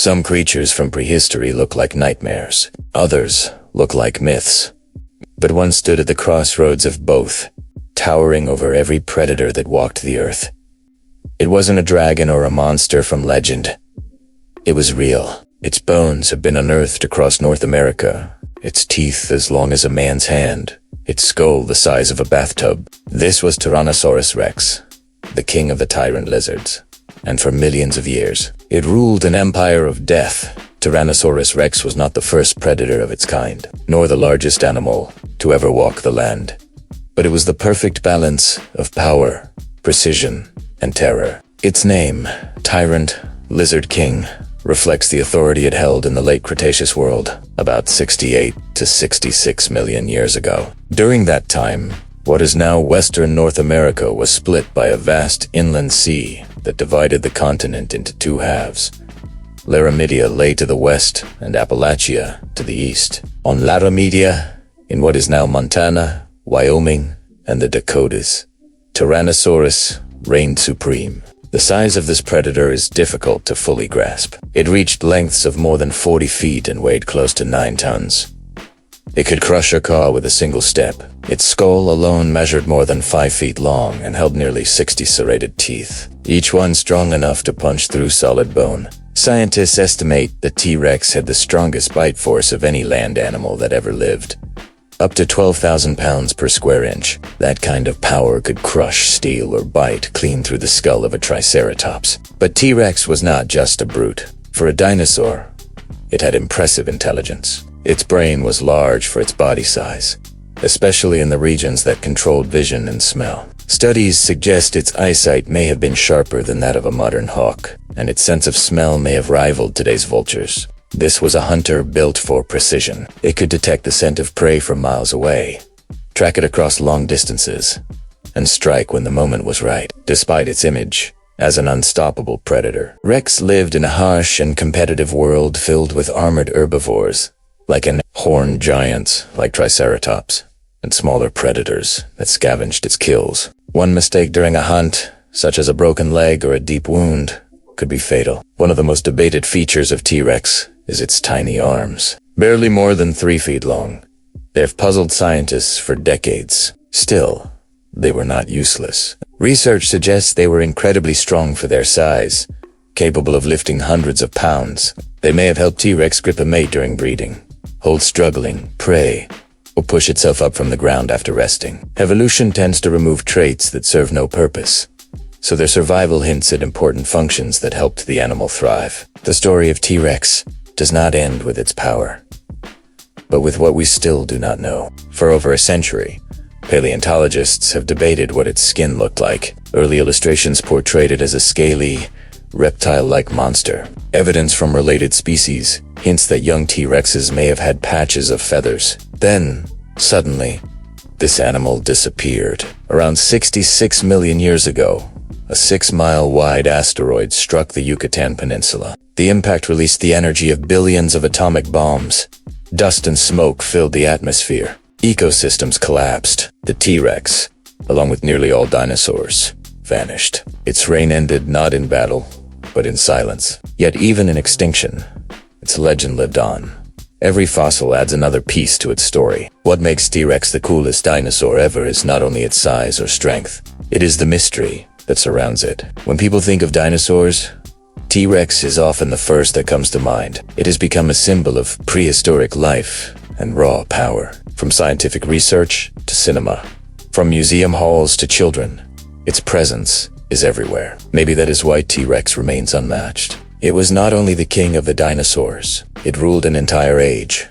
Some creatures from prehistory look like nightmares. Others look like myths. But one stood at the crossroads of both, towering over every predator that walked the earth. It wasn't a dragon or a monster from legend. It was real. Its bones have been unearthed across North America, its teeth as long as a man's hand, its skull the size of a bathtub. This was Tyrannosaurus rex, the king of the tyrant lizards. And for millions of years, it ruled an empire of death. Tyrannosaurus rex was not the first predator of its kind, nor the largest animal to ever walk the land. But it was the perfect balance of power, precision, and terror. Its name, Tyrant, Lizard King, reflects the authority it held in the Late Cretaceous world, about 68 to 66 million years ago. During that time, what is now Western North America was split by a vast inland sea that divided the continent into two halves. Laramidia lay to the west and Appalachia to the east. On Laramidia, in what is now Montana, Wyoming, and the Dakotas, Tyrannosaurus reigned supreme. The size of this predator is difficult to fully grasp. It reached lengths of more than 40 feet and weighed close to 9 tons. It could crush a car with a single step. Its skull alone measured more than 5 feet long and held nearly 60 serrated teeth, each one strong enough to punch through solid bone. Scientists estimate the T-Rex had the strongest bite force of any land animal that ever lived. Up to 12,000 pounds per square inch. That kind of power could crush steel or bite clean through the skull of a Triceratops. But T-Rex was not just a brute. For a dinosaur, it had impressive intelligence. Its brain was large for its body size, especially in the regions that controlled vision and smell. Studies suggest its eyesight may have been sharper than that of a modern hawk, and its sense of smell may have rivaled today's vultures. This was a hunter built for precision. It could detect the scent of prey from miles away, track it across long distances, and strike when the moment was right. Despite its image as an unstoppable predator, Rex lived in a harsh and competitive world filled with armored herbivores, like horned giants like Triceratops, and smaller predators that scavenged its kills. One mistake during a hunt, such as a broken leg or a deep wound, could be fatal. One of the most debated features of T-Rex is its tiny arms, barely more than 3 feet long. They have puzzled scientists for decades. Still, they were not useless. Research suggests they were incredibly strong for their size, capable of lifting hundreds of pounds. They may have helped T-Rex grip a mate during breeding, hold struggling prey, or push itself up from the ground after resting. Evolution tends to remove traits that serve no purpose, so their survival hints at important functions that helped the animal thrive. The story of T-Rex does not end with its power, but with what we still do not know. For over a century, paleontologists have debated what its skin looked like. Early illustrations portrayed it as a scaly, reptile-like monster. Evidence from related species hints that young T-Rexes may have had patches of feathers. Then, suddenly, this animal disappeared. Around 66 million years ago, a 6-mile-wide asteroid struck the Yucatan Peninsula. The impact released the energy of billions of atomic bombs. Dust and smoke filled the atmosphere. Ecosystems collapsed. The T-Rex, along with nearly all dinosaurs, vanished. Its reign ended not in battle, but in silence. Yet even in extinction, its legend lived on. Every fossil adds another piece to its story. What makes T-Rex the coolest dinosaur ever is not only its size or strength, it is the mystery that surrounds it. When people think of dinosaurs, T-Rex is often the first that comes to mind. It has become a symbol of prehistoric life and raw power. From scientific research to cinema, from museum halls to children, its presence is everywhere. Maybe that is why T-Rex remains unmatched. It was not only the king of the dinosaurs, it ruled an entire age.